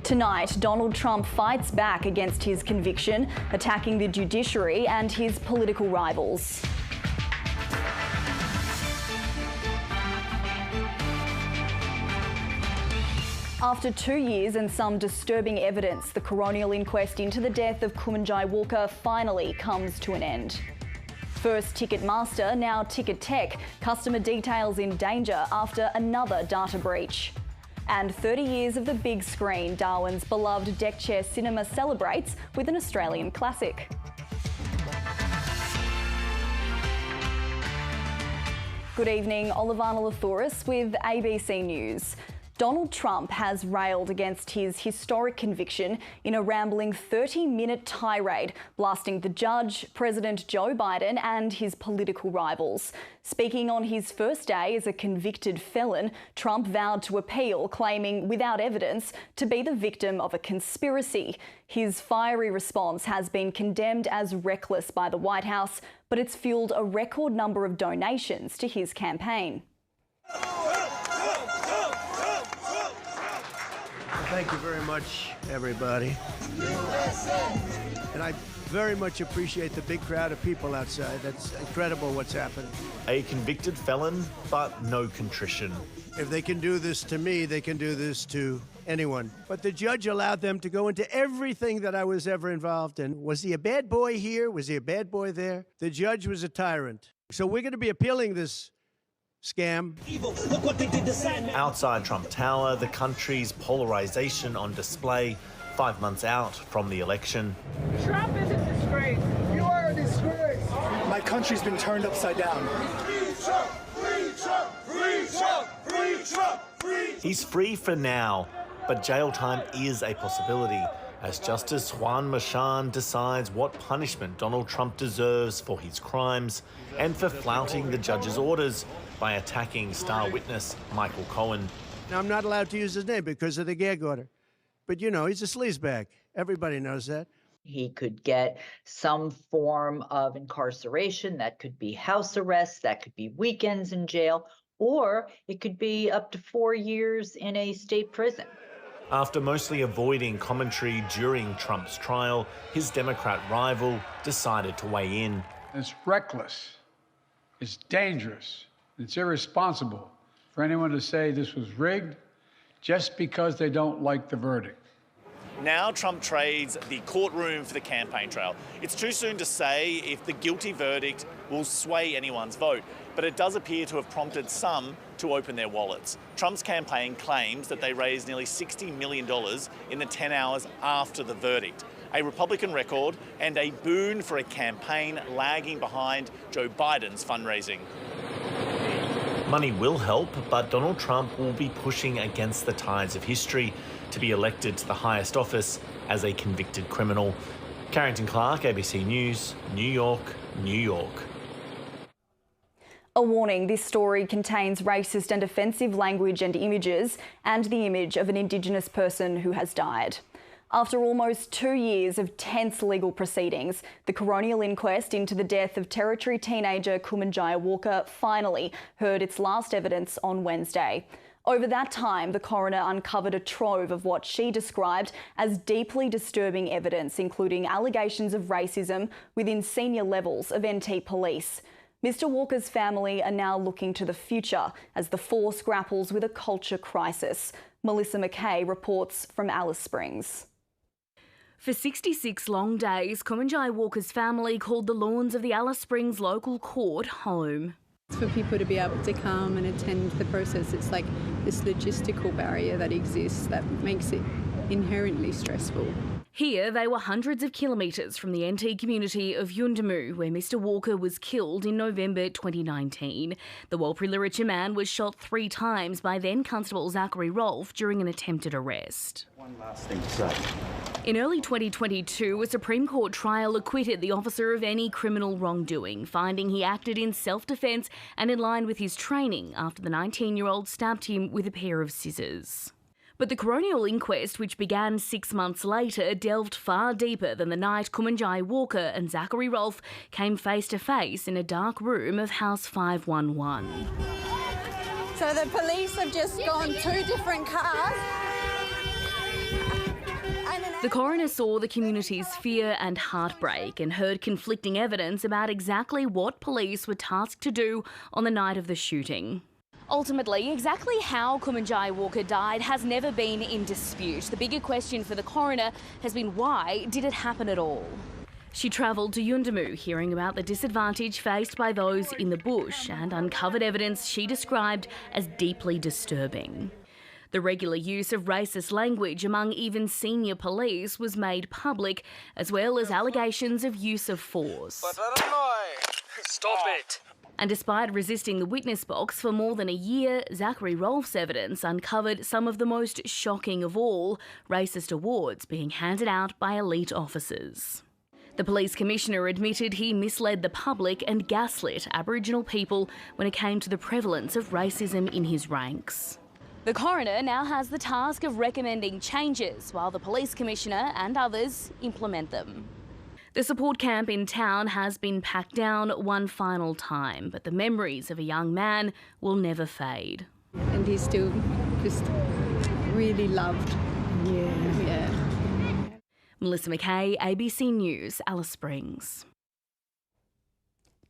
Tonight, Donald Trump fights back against his conviction, attacking the judiciary and his political rivals. After 2 years and some disturbing evidence, the coronial inquest into the death of Kumanjai Walker finally comes to an end. First Ticketmaster, now Ticket Tech, customer details in danger after another data breach. And 30 years of the big screen, Darwin's beloved deck chair cinema celebrates with an Australian classic. Good evening, Olivana Lathouris with ABC News. Donald Trump has railed against his historic conviction in a rambling 30-minute tirade, blasting the judge, President Joe Biden and his political rivals. Speaking on his first day as a convicted felon, Trump vowed to appeal, claiming without evidence to be the victim of a conspiracy. His fiery response has been condemned as reckless by the White House, but it's fueled a record number of donations to his campaign. Thank you very much, everybody. And I very much appreciate the big crowd of people outside. That's incredible what's happening. A convicted felon, but no contrition. If they can do this to me, they can do this to anyone. But the judge allowed them to go into everything that I was ever involved in. Was he a bad boy here? Was he a bad boy there? The judge was a tyrant. So we're going to be appealing this scam. Look what they did to outside Trump Tower, the country's polarisation on display 5 months out from the election. Trump is a disgrace. You are a disgrace. My country's been turned upside down. Free Trump! Free Trump! Free Trump! Free Trump! Free Trump! He's free for now, but jail time is a possibility as Justice Juan Merchan decides what punishment Donald Trump deserves for his crimes and for flouting the judge's orders by attacking star witness Michael Cohen. Now, I'm not allowed to use his name because of the gag order. But, you know, he's a sleazebag. Everybody knows that. He could get some form of incarceration. That could be house arrest. That could be weekends in jail. Or it could be up to 4 years in a state prison. After mostly avoiding commentary during Trump's trial, his Democrat rival decided to weigh in. It's reckless. It's dangerous. It's irresponsible for anyone to say this was rigged just because they don't like the verdict. Now Trump trades the courtroom for the campaign trail. It's too soon to say if the guilty verdict will sway anyone's vote, but it does appear to have prompted some to open their wallets. Trump's campaign claims that they raised nearly $60 million in the 10 hours after the verdict, a Republican record and a boon for a campaign lagging behind Joe Biden's fundraising. Money will help, but Donald Trump will be pushing against the tides of history to be elected to the highest office as a convicted criminal. Carrington Clark, ABC News, New York, New York. A warning, this story contains racist and offensive language and images and the image of an Indigenous person who has died. After almost 2 years of tense legal proceedings, the coronial inquest into the death of Territory teenager Kumanjai Walker finally heard its last evidence on Wednesday. Over that time, the coroner uncovered a trove of what she described as deeply disturbing evidence, including allegations of racism within senior levels of NT Police. Mr Walker's family are now looking to the future as the force grapples with a culture crisis. Melissa McKay reports from Alice Springs. For 66 long days, Kumanjai Walker's family called the lawns of the Alice Springs local court home. For people to be able to come and attend the process, it's like this logistical barrier that exists that makes it inherently stressful. Here, they were hundreds of kilometres from the NT community of Yuendumu, where Mr Walker was killed in November 2019. The Walpri-Liricha man was shot 3 times by then Constable Zachary Rolfe during an attempted arrest. One last thing to say. In early 2022, a Supreme Court trial acquitted the officer of any criminal wrongdoing, finding he acted in self-defence and in line with his training after the 19-year-old stabbed him with a pair of scissors. But the coronial inquest, which began 6 months later, delved far deeper than the night Kumanjai Walker and Zachary Rolfe came face to face in a dark room of House 511. So the police have just gone 2 different cars The coroner saw the community's fear and heartbreak and heard conflicting evidence about exactly what police were tasked to do on the night of the shooting. Ultimately, exactly how Kumanjai Walker died has never been in dispute. The bigger question for the coroner has been, why did it happen at all? She travelled to Yuendamu, hearing about the disadvantage faced by those in the bush, and uncovered evidence she described as deeply disturbing. The regular use of racist language among even senior police was made public, as well as allegations of use of force. Stop it! And despite resisting the witness box for more than a year, Zachary Rolfe's evidence uncovered some of the most shocking of all, racist awards being handed out by elite officers. The police commissioner admitted he misled the public and gaslit Aboriginal people when it came to the prevalence of racism in his ranks. The coroner now has the task of recommending changes, while the police commissioner and others implement them. The support camp in town has been packed down one final time, but the memories of a young man will never fade. And he's still just really loved. Yeah. Melissa McKay, ABC News, Alice Springs.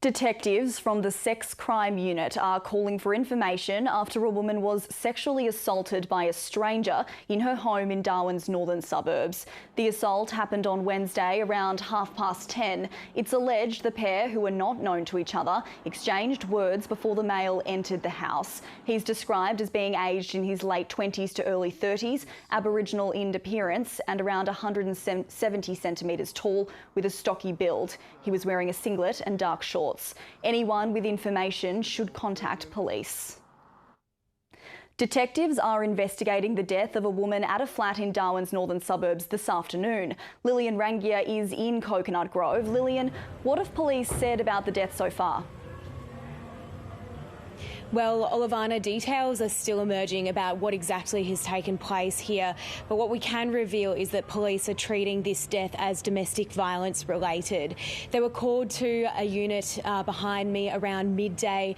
Detectives from the Sex Crime Unit are calling for information after a woman was sexually assaulted by a stranger in her home in Darwin's northern suburbs. The assault happened on Wednesday around 10:30. It's alleged the pair, who were not known to each other, exchanged words before the male entered the house. He's described as being aged in his late 20s to early 30s, Aboriginal in appearance and around 170 centimetres tall with a stocky build. He was wearing a singlet and dark shorts. Anyone with information should contact police. Detectives are investigating the death of a woman at a flat in Darwin's northern suburbs this afternoon. Lillian Rangier is in Coconut Grove. Lillian, what have police said about the death so far? Well, Olivana, details are still emerging about what exactly has taken place here, but what we can reveal is that police are treating this death as domestic violence related. They were called to a unit behind me around midday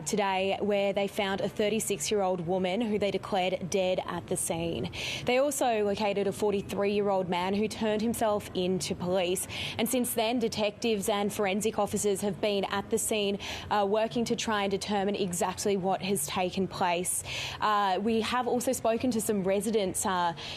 today, where they found a 36-year-old woman who they declared dead at the scene. They also located a 43-year-old man who turned himself in to police, and since then detectives and forensic officers have been at the scene working to try and determine exactly what has taken place. We have also spoken to some residents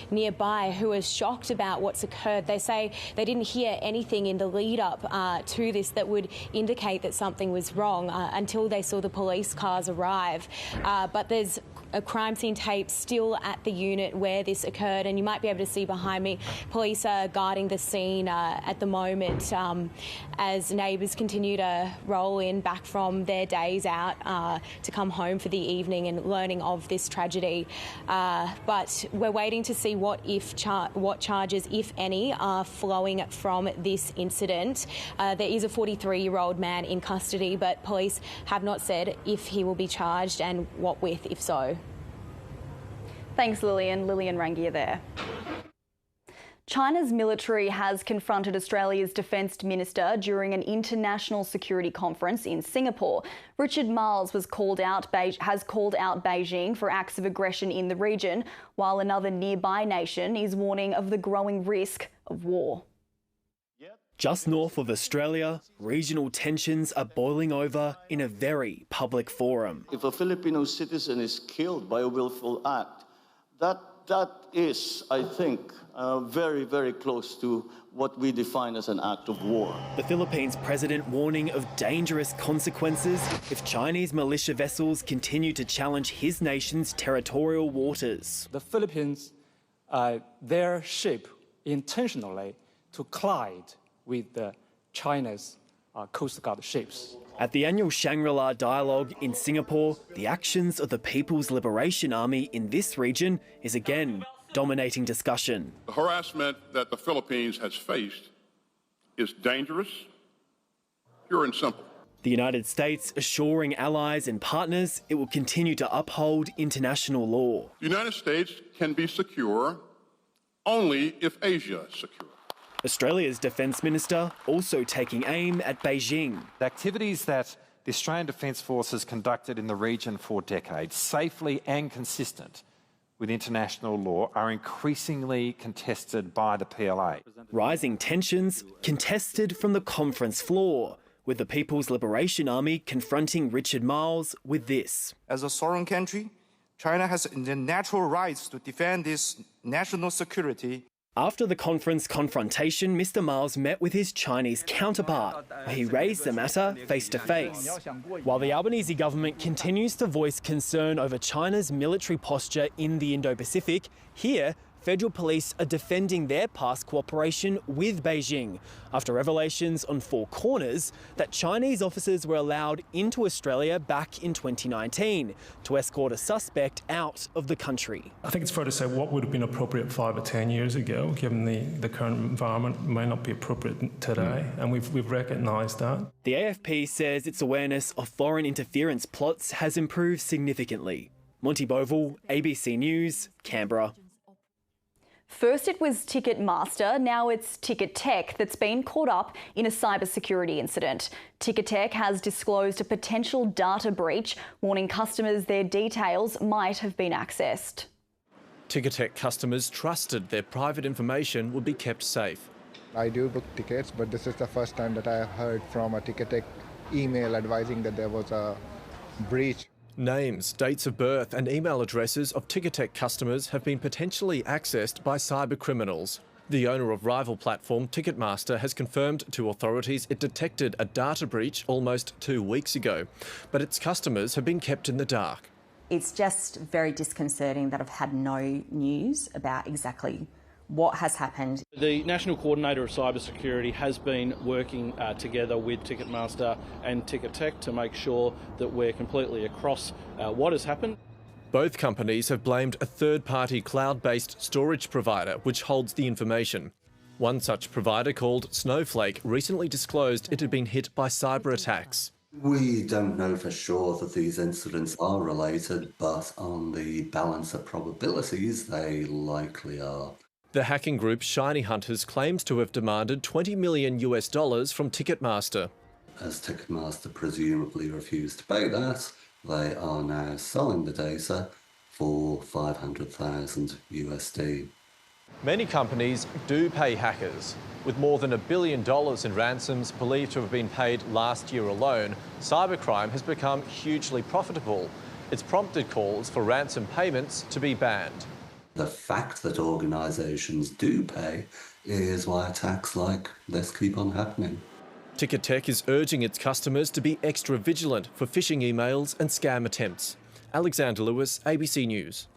nearby who are shocked about what's occurred. They say they didn't hear anything in the lead up to this that would indicate that something was wrong until they saw the police cars arrive. But there's a crime scene tape still at the unit where this occurred, and you might be able to see behind me police are guarding the scene at the moment as neighbours continue to roll in back from their days out to come home for the evening and learning of this tragedy. But we're waiting to see what charges, if any, are flowing from this incident. There is a 43-year-old man in custody, but police have not said if he will be charged and what with, if so. Thanks, Lillian. Lillian Rangier there. China's military has confronted Australia's Defence Minister during an international security conference in Singapore. Richard Marles has called out Beijing for acts of aggression in the region, while another nearby nation is warning of the growing risk of war. Just north of Australia, regional tensions are boiling over in a very public forum. If a Filipino citizen is killed by a willful act, that is, I think, very, very close to what we define as an act of war. The Philippines president warning of dangerous consequences if Chinese militia vessels continue to challenge his nation's territorial waters. The Philippines, their ship intentionally to collide with China's Coast Guard ships. At the annual Shangri-La Dialogue in Singapore, the actions of the People's Liberation Army in this region is again dominating discussion. The harassment that the Philippines has faced is dangerous, pure and simple. The United States assuring allies and partners it will continue to uphold international law. The United States can be secure only if Asia is secure. Australia's Defence Minister also taking aim at Beijing. The activities that the Australian Defence Force has conducted in the region for decades, safely and consistent with international law are increasingly contested by the PLA. Rising tensions contested from the conference floor, with the People's Liberation Army confronting Richard Marles with this. As a sovereign country, China has the natural rights to defend its national security. After the conference confrontation, Mr. Marles met with his Chinese counterpart, where he raised the matter face to face. While the Albanese government continues to voice concern over China's military posture in the Indo-Pacific, here, federal police are defending their past cooperation with Beijing after revelations on Four Corners that Chinese officers were allowed into Australia back in 2019 to escort a suspect out of the country. I think it's fair to say what would have been appropriate 5 or 10 years ago, given the current environment, may not be appropriate today, and we've recognised that. The AFP says its awareness of foreign interference plots has improved significantly. Monty Bovill, ABC News, Canberra. First it was Ticketmaster, now it's Ticketek that's been caught up in a cybersecurity incident. Ticketek has disclosed a potential data breach, warning customers their details might have been accessed. Ticketek customers trusted their private information would be kept safe. I do book tickets, but this is the first time that I heard from a Ticketek email advising that there was a breach. Names, dates of birth and email addresses of Ticketek customers have been potentially accessed by cyber criminals. The owner of rival platform Ticketmaster has confirmed to authorities it detected a data breach almost 2 weeks ago, but its customers have been kept in the dark. It's just very disconcerting that I've had no news about exactly what has happened. The National Coordinator of Cybersecurity has been working together with Ticketmaster and Ticketek to make sure that we're completely across what has happened. Both companies have blamed a third-party cloud-based storage provider which holds the information. One such provider, called Snowflake, recently disclosed it had been hit by cyber attacks. We don't know for sure that these incidents are related, but on the balance of probabilities, they likely are. The hacking group Shiny Hunters claims to have demanded $20 million from Ticketmaster. As Ticketmaster presumably refused to pay that, they are now selling the data for $500,000 USD. Many companies do pay hackers. With more than $1 billion in ransoms believed to have been paid last year alone, cybercrime has become hugely profitable. It's prompted calls for ransom payments to be banned. The fact that organisations do pay is why attacks like this keep on happening. Ticketek is urging its customers to be extra vigilant for phishing emails and scam attempts. Alexander Lewis, ABC News.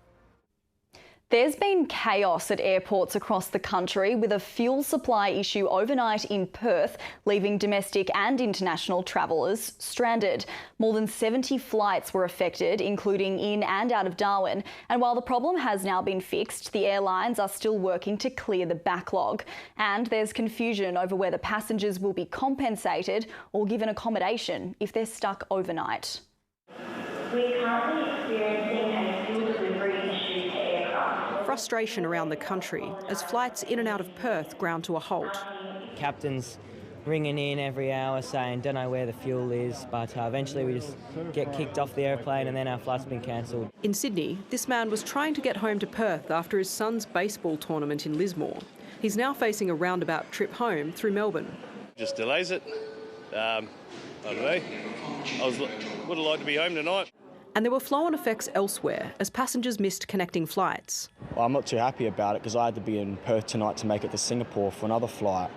There's been chaos at airports across the country with a fuel supply issue overnight in Perth, leaving domestic and international travellers stranded. More than 70 flights were affected, including in and out of Darwin. And while the problem has now been fixed, the airlines are still working to clear the backlog. And there's confusion over whether passengers will be compensated or given accommodation if they're stuck overnight. We're currently experiencing a fuel delivery issue to aircraft. Frustration around the country as flights in and out of Perth ground to a halt. Captains ringing in every hour saying, don't know where the fuel is, but eventually we just get kicked off the airplane and then our flight's been cancelled. In Sydney, this man was trying to get home to Perth after his son's baseball tournament in Lismore. He's now facing a roundabout trip home through Melbourne. Just delays it. I don't know. Would have liked to be home tonight. And there were flow-on effects elsewhere as passengers missed connecting flights. Well, I'm not too happy about it because I had to be in Perth tonight to make it to Singapore for another flight.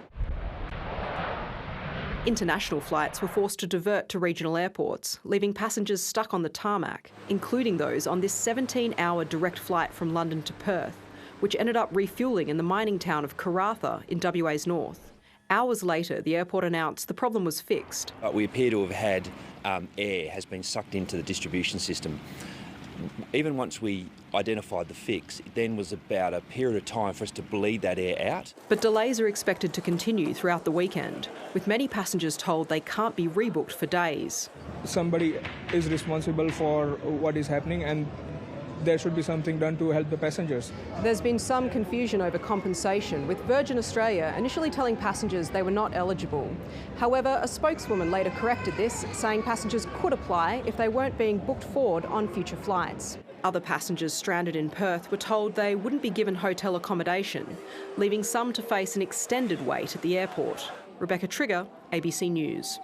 International flights were forced to divert to regional airports, leaving passengers stuck on the tarmac, including those on this 17-hour direct flight from London to Perth, which ended up refuelling in the mining town of Karratha in WA's north. Hours later, the airport announced the problem was fixed. We appear to have had air has been sucked into the distribution system. Even once we identified the fix, it then was about a period of time for us to bleed that air out. But delays are expected to continue throughout the weekend, with many passengers told they can't be rebooked for days. Somebody is responsible for what is happening and there should be something done to help the passengers. There's been some confusion over compensation, with Virgin Australia initially telling passengers they were not eligible. However, a spokeswoman later corrected this, saying passengers could apply if they weren't being booked forward on future flights. Other passengers stranded in Perth were told they wouldn't be given hotel accommodation, leaving some to face an extended wait at the airport. Rebecca Trigger, ABC News.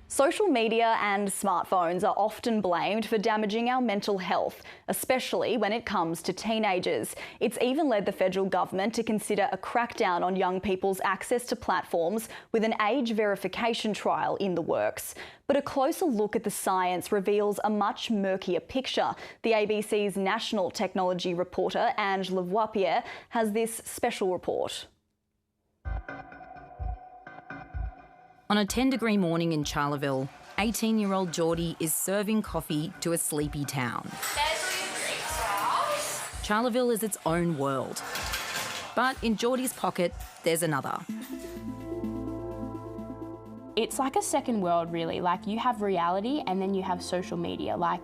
Social media and smartphones are often blamed for damaging our mental health, especially when it comes to teenagers. It's even led the federal government to consider a crackdown on young people's access to platforms, with an age verification trial in the works. But a closer look at the science reveals a much murkier picture. The ABC's national technology reporter, Ange Lavoisier, has this special report. On a 10-degree morning in Charleville, 18-year-old Geordie is serving coffee to a sleepy town. Charleville is its own world. But in Geordie's pocket, there's another. It's like a second world, really. Like, you have reality and then you have social media, like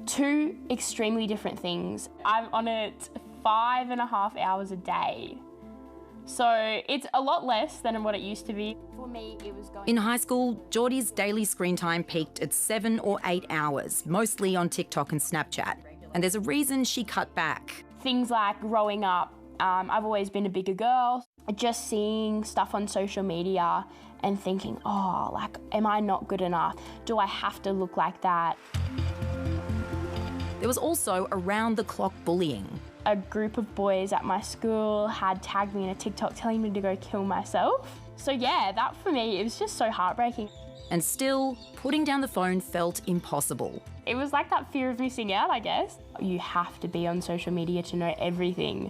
two extremely different things. I'm on it 5.5 hours a day. So it's a lot less than what it used to be. For me, it was going... In high school, Geordie's daily screen time peaked at 7 or 8 hours, mostly on TikTok and Snapchat. And there's a reason she cut back. Things like growing up, I've always been a bigger girl. Just seeing stuff on social media and thinking, oh, like, am I not good enough? Do I have to look like that? There was also around-the-clock bullying. A group of boys at my school had tagged me in a TikTok telling me to go kill myself. So yeah, that for me, it was just so heartbreaking. And still, putting down the phone felt impossible. It was like that fear of missing out, I guess. You have to be on social media to know everything.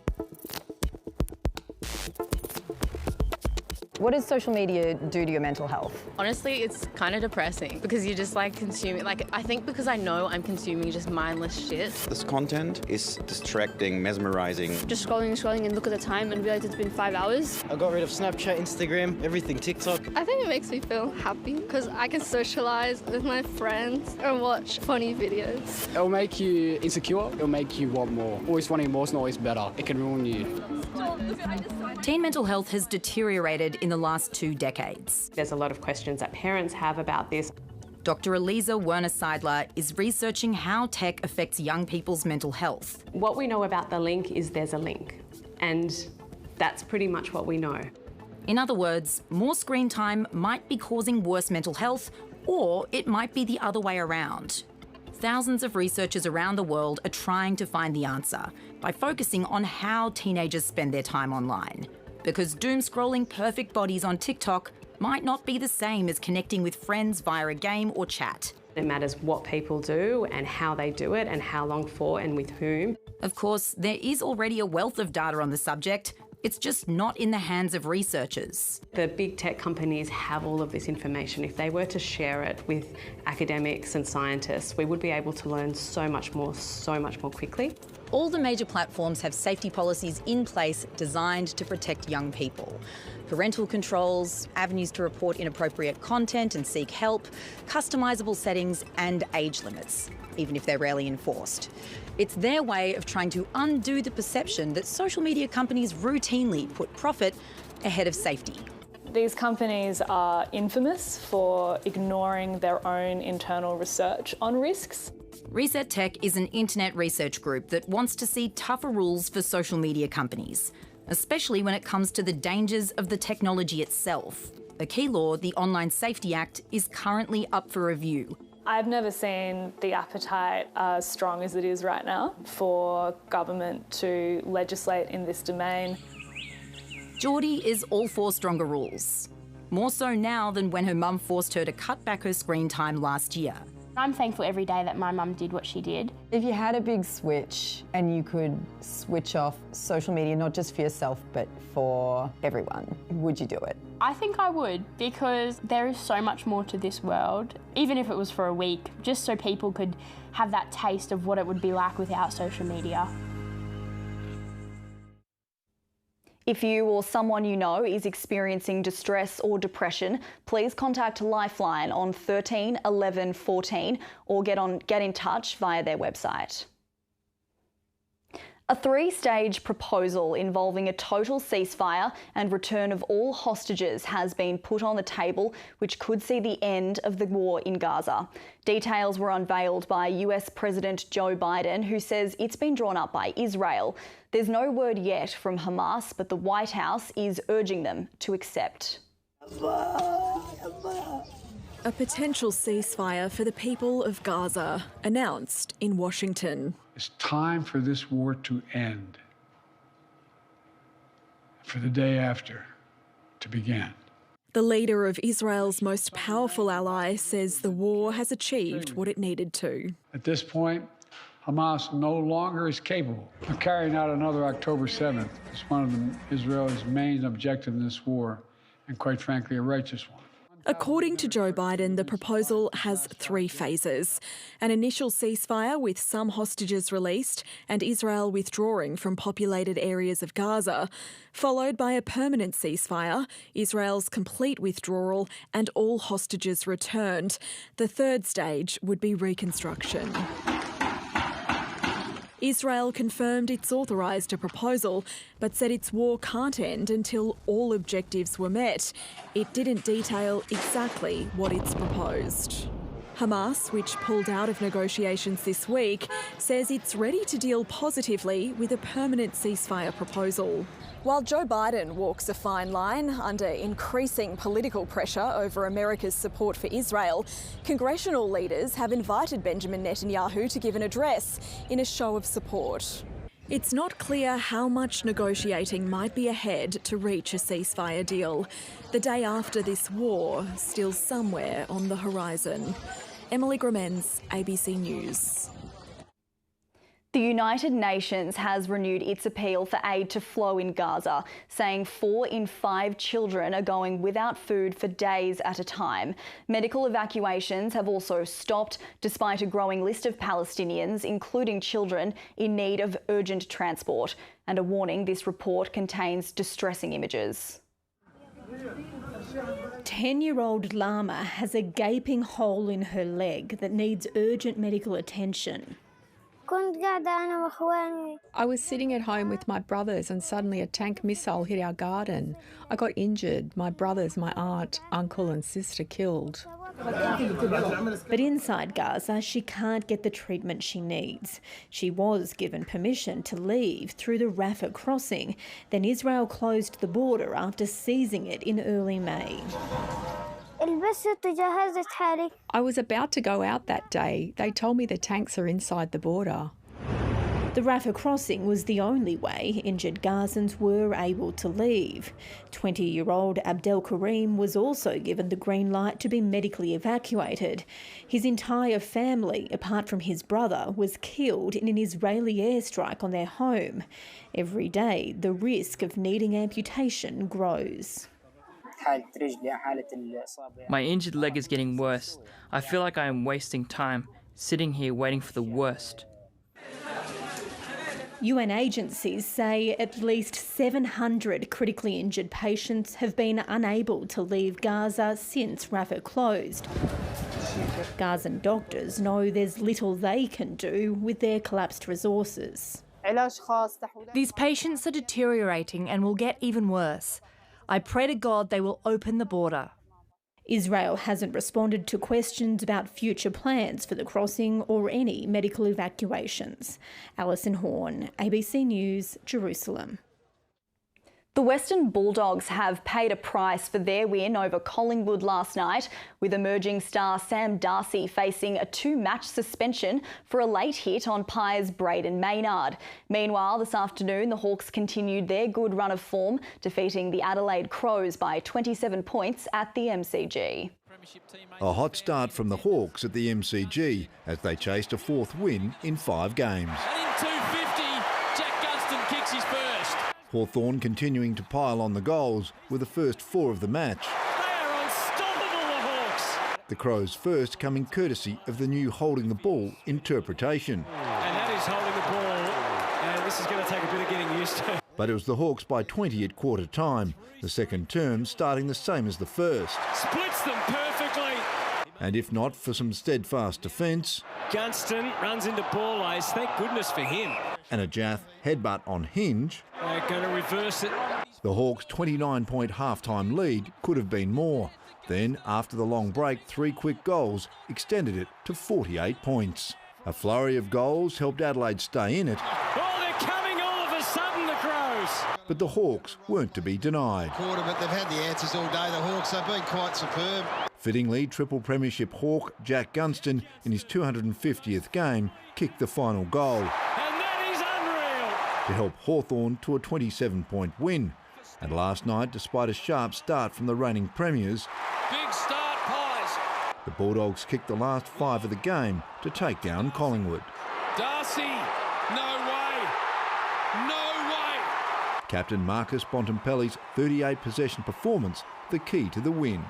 What does social media do to your mental health? Honestly, it's kind of depressing because you're just like consuming, like I think because I know I'm consuming just mindless shit. This content is distracting, mesmerizing. Just scrolling and look at the time and realise it's been 5 hours. I got rid of Snapchat, Instagram, everything, TikTok. I think it makes me feel happy because I can socialise with my friends and watch funny videos. It'll make you insecure, it'll make you want more. Always wanting more is not always better. It can ruin you. Teen mental health has deteriorated in the last 2 decades. There's a lot of questions that parents have about this. Dr. Elisa Werner-Seidler is researching how tech affects young people's mental health. What we know about the link is there's a link, and that's pretty much what we know. In other words, more screen time might be causing worse mental health, or it might be the other way around. Thousands of researchers around the world are trying to find the answer by focusing on how teenagers spend their time online. Because doom-scrolling perfect bodies on TikTok might not be the same as connecting with friends via a game or chat. It matters what people do and how they do it and how long for and with whom. Of course, there is already a wealth of data on the subject. It's just not in the hands of researchers. The big tech companies have all of this information. If they were to share it with academics and scientists, we would be able to learn so much more quickly. All the major platforms have safety policies in place designed to protect young people. Parental controls, avenues to report inappropriate content and seek help, customisable settings and age limits, even if they're rarely enforced. It's their way of trying to undo the perception that social media companies routinely put profit ahead of safety. These companies are infamous for ignoring their own internal research on risks. Reset Tech is an internet research group that wants to see tougher rules for social media companies, especially when it comes to the dangers of the technology itself. A key law, the Online Safety Act, is currently up for review. I've never seen the appetite as strong as it is right now for government to legislate in this domain. Geordie is all for stronger rules. More so now than when her mum forced her to cut back her screen time last year. I'm thankful every day that my mum did what she did. If you had a big switch and you could switch off social media, not just for yourself, but for everyone, would you do it? I think I would, because there is so much more to this world, even if it was for a week, just so people could have that taste of what it would be like without social media. If you or someone you know is experiencing distress or depression, please contact Lifeline on 13 11 14 or get in touch via their website. A three-stage proposal involving a total ceasefire and return of all hostages has been put on the table, which could see the end of the war in Gaza. Details were unveiled by US President Joe Biden, who says it's been drawn up by Israel. There's no word yet from Hamas, but the White House is urging them to accept. A potential ceasefire for the people of Gaza, announced in Washington. It's time for this war to end, for the day after to begin. The leader of Israel's most powerful ally says the war has achieved what it needed to. At this point, Hamas no longer is capable of carrying out another October 7th. It's one of Israel's main objectives in this war, and quite frankly, a righteous one. According to Joe Biden, the proposal has three phases. An initial ceasefire with some hostages released and Israel withdrawing from populated areas of Gaza, followed by a permanent ceasefire, Israel's complete withdrawal and all hostages returned. The third stage would be reconstruction. Israel confirmed it's authorised a proposal, but said its war can't end until all objectives were met. It didn't detail exactly what it's proposed. Hamas, which pulled out of negotiations this week, says it's ready to deal positively with a permanent ceasefire proposal. While Joe Biden walks a fine line under increasing political pressure over America's support for Israel, congressional leaders have invited Benjamin Netanyahu to give an address in a show of support. It's not clear how much negotiating might be ahead to reach a ceasefire deal. The day after this war, still somewhere on the horizon. Emily Gromens, ABC News. The United Nations has renewed its appeal for aid to flow in Gaza, saying 4 in 5 children are going without food for days at a time. Medical evacuations have also stopped, despite a growing list of Palestinians, including children, in need of urgent transport. And a warning, this report contains distressing images. 10-year-old Lama has a gaping hole in her leg that needs urgent medical attention. I was sitting at home with my brothers and suddenly a tank missile hit our garden. I got injured. My brothers, my aunt, uncle and sister killed. But inside Gaza, she can't get the treatment she needs. She was given permission to leave through the Rafah crossing. Then Israel closed the border after seizing it in early May. I was about to go out that day. They told me the tanks are inside the border. The Rafah crossing was the only way injured Gazans were able to leave. 20-year-old Abdel Karim was also given the green light to be medically evacuated. His entire family, apart from his brother, was killed in an Israeli airstrike on their home. Every day, the risk of needing amputation grows. My injured leg is getting worse. I feel like I am wasting time, sitting here waiting for the worst. UN agencies say at least 700 critically injured patients have been unable to leave Gaza since Rafah closed. Gazan doctors know there's little they can do with their collapsed resources. These patients are deteriorating and will get even worse. I pray to God they will open the border. Israel hasn't responded to questions about future plans for the crossing or any medical evacuations. Alison Horn, ABC News, Jerusalem. The Western Bulldogs have paid a price for their win over Collingwood last night, with emerging star Sam Darcy facing a 2-match suspension for a late hit on Pies' Braden Maynard. Meanwhile, this afternoon, the Hawks continued their good run of form, defeating the Adelaide Crows by 27 points at the MCG. A hot start from the Hawks at the MCG as they chased a 4th win in 5 games. And in 250, Jack Gunston kicks his first. Hawthorn continuing to pile on the goals with the first 4 of the match. They are unstoppable, the Hawks. The Crows' first coming courtesy of the new holding the ball interpretation. And that is holding the ball, and this is going to take a bit of getting used to. But it was the Hawks by 20 at quarter time, the second term starting the same as the first. Splits them perfectly. And if not for some steadfast defence... Gunston runs into ball ace, thank goodness for him. And a Jaff headbutt on hinge... They're going to reverse it. The Hawks' 29-point half-time lead could have been more. Then, after the long break, 3 quick goals extended it to 48 points. A flurry of goals helped Adelaide stay in it. Oh, they're coming all of a sudden, the Crows. But the Hawks weren't to be denied. Quarter, but they've had the answers all day, the Hawks. They've been quite superb. Fittingly, triple premiership Hawk Jack Gunston, in his 250th game, kicked the final goal. And that is unreal. To help Hawthorn to a 27-point win. And last night, despite a sharp start from the reigning premiers, big start, Pies. The Bulldogs kicked the last 5 of the game to take down Collingwood. Darcy, no way. No way. Captain Marcus Bontempelli's 38 possession performance, the key to the win.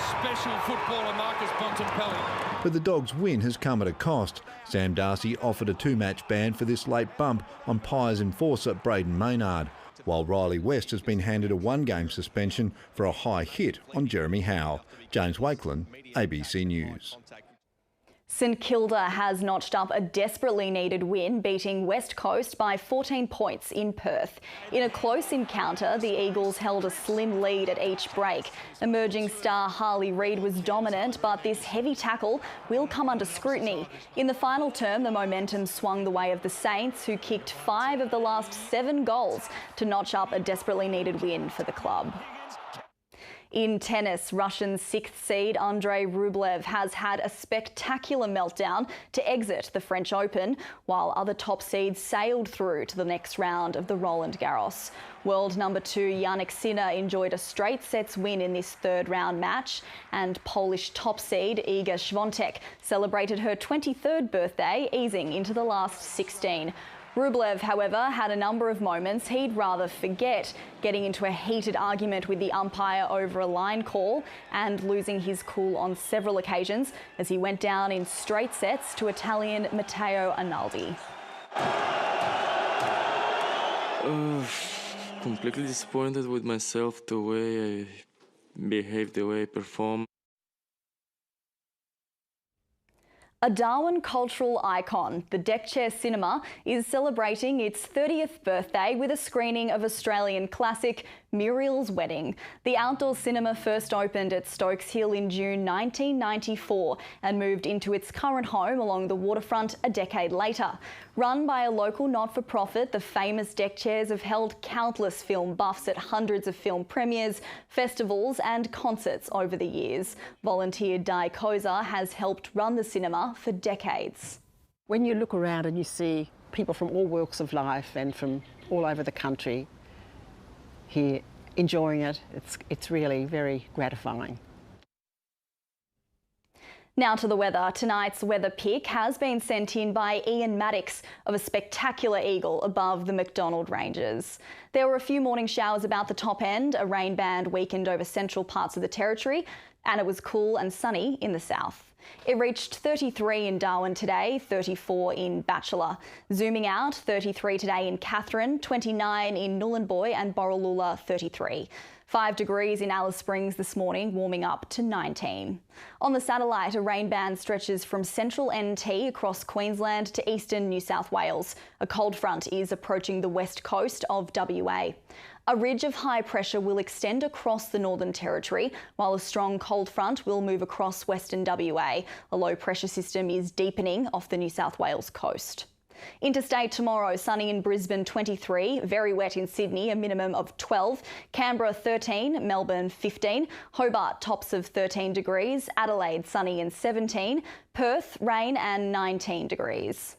Special footballer Marcus Bontempelli. But the Dogs' win has come at a cost. Sam Darcy offered a 2-match ban for this late bump on Pies enforcer Braden Maynard, while Riley West has been handed a 1-game suspension for a high hit on Jeremy Howe. James Wakelin, ABC News. St Kilda has notched up a desperately needed win, beating West Coast by 14 points in Perth. In a close encounter, the Eagles held a slim lead at each break. Emerging star Harley Reid was dominant, but this heavy tackle will come under scrutiny. In the final term, the momentum swung the way of the Saints, who kicked 5 of the last 7 goals to notch up a desperately needed win for the club. In tennis, Russian 6th seed Andrei Rublev has had a spectacular meltdown to exit the French Open, while other top seeds sailed through to the next round of the Roland Garros. World number 2 Jannik Sinner enjoyed a straight sets win in this 3rd round match, and Polish top seed Iga Świątek celebrated her 23rd birthday, easing into the last 16. Rublev, however, had a number of moments he'd rather forget, getting into a heated argument with the umpire over a line call and losing his cool on several occasions as he went down in straight sets to Italian Matteo Arnaldi. Completely disappointed with myself, the way I behaved, the way I performed. A Darwin cultural icon, the Deckchair Cinema, is celebrating its 30th birthday with a screening of Australian classic Muriel's Wedding. The outdoor cinema first opened at Stokes Hill in June 1994 and moved into its current home along the waterfront a decade later. Run by a local not-for-profit, the famous deck chairs have held countless film buffs at hundreds of film premieres, festivals and concerts over the years. Volunteer Di Koza has helped run the cinema for decades. When you look around and you see people from all walks of life and from all over the country here enjoying it, it's really very gratifying. Now to the weather. Tonight's weather pick has been sent in by Ian Maddox of a spectacular eagle above the McDonald Ranges. There were a few morning showers about the top end, a rain band weakened over central parts of the territory, and it was cool and sunny in the south. It reached 33 in Darwin today, 34 in Batchelor. Zooming out, 33 today in Katherine, 29 in Nhulunbuy and Borroloola, 33. 5 degrees in Alice Springs this morning, warming up to 19. On the satellite, a rain band stretches from central NT across Queensland to eastern New South Wales. A cold front is approaching the west coast of WA. A ridge of high pressure will extend across the Northern Territory, while a strong cold front will move across western WA. A low pressure system is deepening off the New South Wales coast. Interstate tomorrow, sunny in Brisbane 23, very wet in Sydney, a minimum of 12, Canberra 13, Melbourne 15, Hobart tops of 13 degrees, Adelaide sunny and 17, Perth rain and 19 degrees.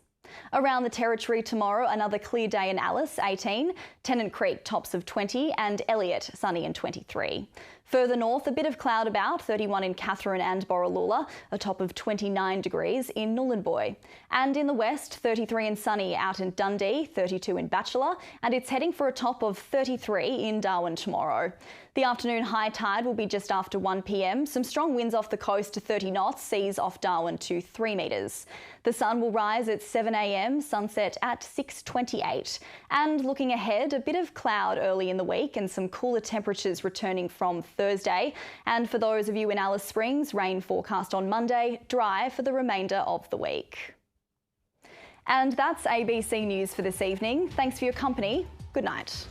Around the Territory tomorrow, another clear day in Alice, 18, Tennant Creek tops of 20 and Elliot sunny and 23. Further north, a bit of cloud about, 31 in Katherine and Borroloola, a top of 29 degrees in Nhulunbuy. And in the west, 33 and sunny out in Dundee, 32 in Batchelor, and it's heading for a top of 33 in Darwin tomorrow. The afternoon high tide will be just after 1 p.m. Some strong winds off the coast to 30 knots, seas off Darwin to 3 metres. The sun will rise at 7 a.m, sunset at 6:28. And looking ahead, a bit of cloud early in the week and some cooler temperatures returning from Thursday. And for those of you in Alice Springs, rain forecast on Monday, dry for the remainder of the week. And that's ABC News for this evening. Thanks for your company. Good night.